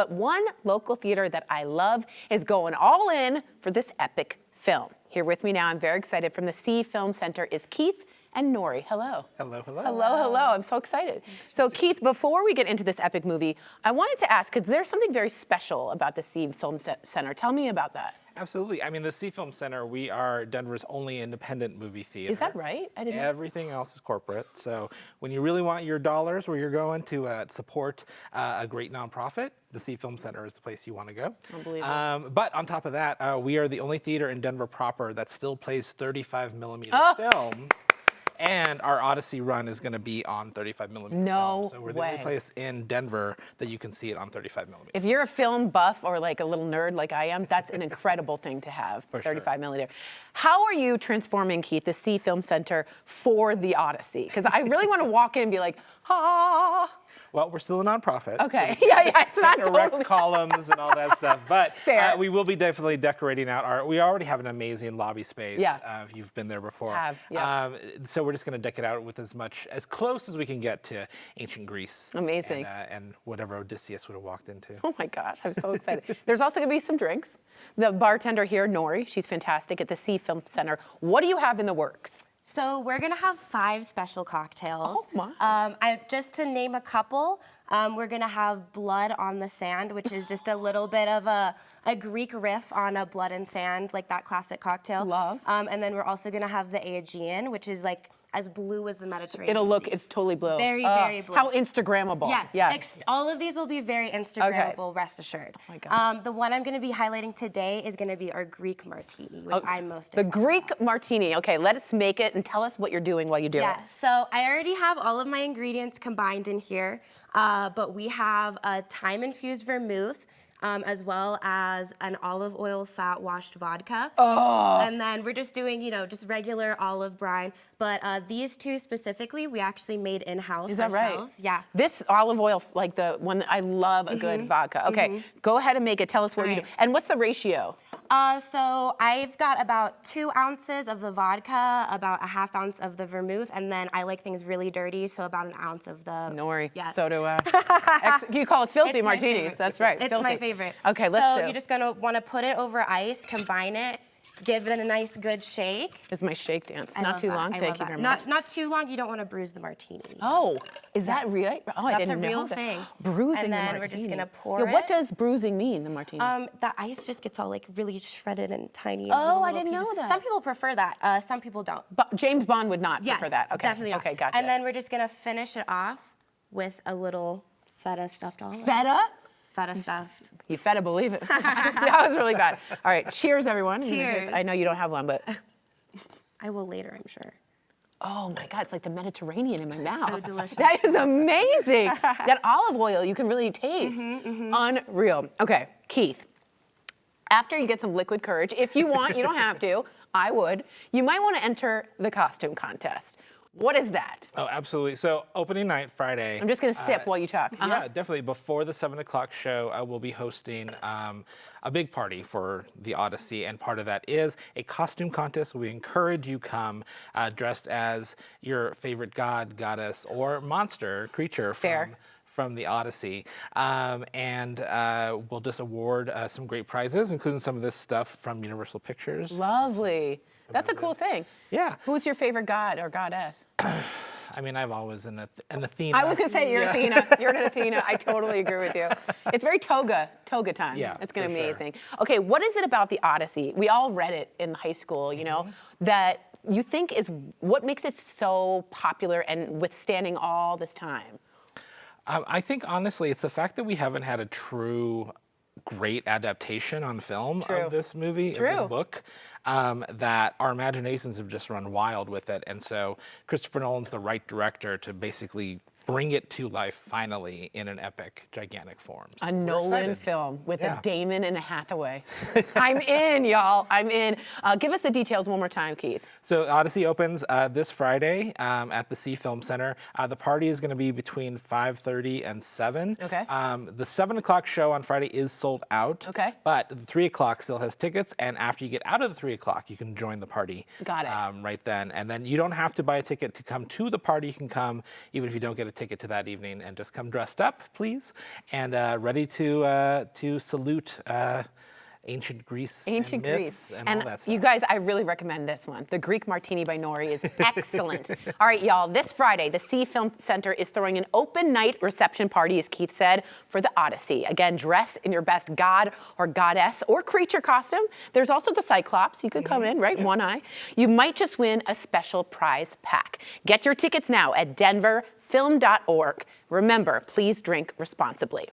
But one local theater that I love is going all in for this epic film. Here with me now, I'm very excited, from the SIE Film Center is Keith and Nori. Hello. Hello, hello. Hello, hello. I'm so excited. So Keith, before we get into this epic movie, I wanted to ask, because there's something very special about the SIE Film Center. Tell me about that. Absolutely. I mean, the SIE Film Center, we are Denver's only independent movie theater. Is that right? I didn't know. Everything else is corporate. So when you really want your dollars where you're going to support a great nonprofit, the SIE Film Center is the place you want to go. Unbelievable. But on top of that, we are the only theater in Denver proper that still plays 35 millimeter film. And our Odyssey run is going to be on 35 millimeter No film. So we're the only place in Denver that you can see it on 35 millimeter. If you're a film buff or like a little nerd like I am, that's an incredible thing to have, For 35 millimeter. How are you transforming, Keith, the SIE Film Center for the Odyssey? Because I really want to walk in and be like, ah. Well, we're still a nonprofit. Okay, so yeah, it's not erect totally. columns and all that stuff. But Fair. We will be definitely decorating out our. We already have an amazing lobby space. Yeah. If you've been there before. Yeah. So we're just going to deck it out with as close as we can get to ancient Greece. Amazing. And whatever Odysseus would have walked into. Oh my gosh, I'm so excited. There's also going to be some drinks. The bartender here, Nori, she's fantastic at the SIE Film Center. What do you have in the works? So we're gonna have 5 special cocktails. Oh my. Just to name a couple, we're gonna have Blood on the Sand, which is just a little bit of a Greek riff on a blood and sand, like that classic cocktail. Love. And then we're also gonna have the Aegean, which is like as blue as the Mediterranean It'll look, Sea. it's totally blue. Very, very blue. How Instagrammable. Yes. All of these will be very Instagrammable, rest assured. Oh my God. The one I'm going to be highlighting today is going to be our Greek martini, which I'm most excited The Greek martini. Okay, let's make it and tell us what you're doing while you do it. Yeah, so I already have all of my ingredients combined in here, but we have a thyme-infused vermouth, as well as an olive oil fat washed vodka. Oh. And then we're just doing, just regular olive brine. But these two specifically, we actually made in-house ourselves. Is that ourselves. right? Yeah. This olive oil, like the one that I love a good vodka. Okay, go ahead and make it. Tell us what you do. And what's the ratio? So I've got about 2 ounces of the vodka, about a ½ ounce of the vermouth, and then I like things really dirty, so about 1 ounce of the... Nori, yes. so do I. You call it filthy It's my martinis. favorite. That's right. It's filthy. my favorite. Okay, let's So do. you're just gonna wanna put it over ice, combine it, give it a nice good shake. This is my shake dance. I Not love too that. long. I Thank love you that. very much. Not too long. You don't want to bruise the martini. Oh, is that real? Oh, I That's didn't a know real that. thing. Bruising And then the we're just martini. gonna pour What it. does bruising mean, the martini? The ice just gets all like really shredded and tiny. Oh, I little didn't know pieces. that. Some people prefer that. Some people don't. But James Bond would not Yes, prefer that. Okay. definitely not. Okay, gotcha. And then we're just gonna finish it off with a little feta stuffed olive. Feta? Feta stuffed. You feta believe it. That was really bad. All right, cheers, everyone. Cheers. I know you don't have one, but... I will later, I'm sure. Oh my God, it's like the Mediterranean in my mouth. So delicious. That is amazing. That olive oil you can really taste. Unreal. Okay, Keith, after you get some liquid courage, if you want, you don't have to, I would, you might want to enter the costume contest. What is that? Oh, absolutely. So opening night, Friday. I'm just going to sip while you talk. Yeah, definitely. Before the 7 o'clock show, I will be hosting a big party for the Odyssey, and part of that is a costume contest. We encourage you come dressed as your favorite god, goddess, or monster, creature from the Odyssey. And we'll just award some great prizes, including some of this stuff from Universal Pictures. Lovely. That's a cool thing. Yeah. Who's your favorite god or goddess? I mean, I've always an Athena. I was gonna say you're Athena. You're an Athena. I totally agree with you. It's very toga time. Yeah, it's gonna be for sure. amazing. Okay, what is it about the Odyssey? We all read it in high school, you know, that you think is what makes it so popular and withstanding all this time? I think honestly, it's the fact that we haven't had a true great adaptation on film of this movie, of this book, that our imaginations have just run wild with it. And so Christopher Nolan's the right director to basically bring it to life finally in an epic, gigantic form. So A we're Nolan excited. film with Yeah. a Damon and a Hathaway. I'm in, y'all. I'm in. Give us the details one more time, Keith. So Odyssey opens this Friday at the SIE Film Center. The party is going to be between 5:30 and 7. Okay. The 7 o'clock show on Friday is sold out. Okay. But the 3 o'clock still has tickets, and after you get out of the 3 o'clock, you can join the party. Got it. Right then. And then you don't have to buy a ticket to come to the party. You can come even if you don't get a ticket to that evening and just come dressed up, please, and ready to salute ancient Greece, Ancient and Greece. myths and And all that stuff. you guys, I really recommend this one. The Greek Martini by Nori is excellent. All right, y'all, this Friday, the SIE Film Center is throwing an open night reception party, as Keith said, for the Odyssey. Again, dress in your best god or goddess or creature costume. There's also the Cyclops. You could come in, right? One eye. You might just win a special prize pack. Get your tickets now at denverfilm.org. Remember, please drink responsibly.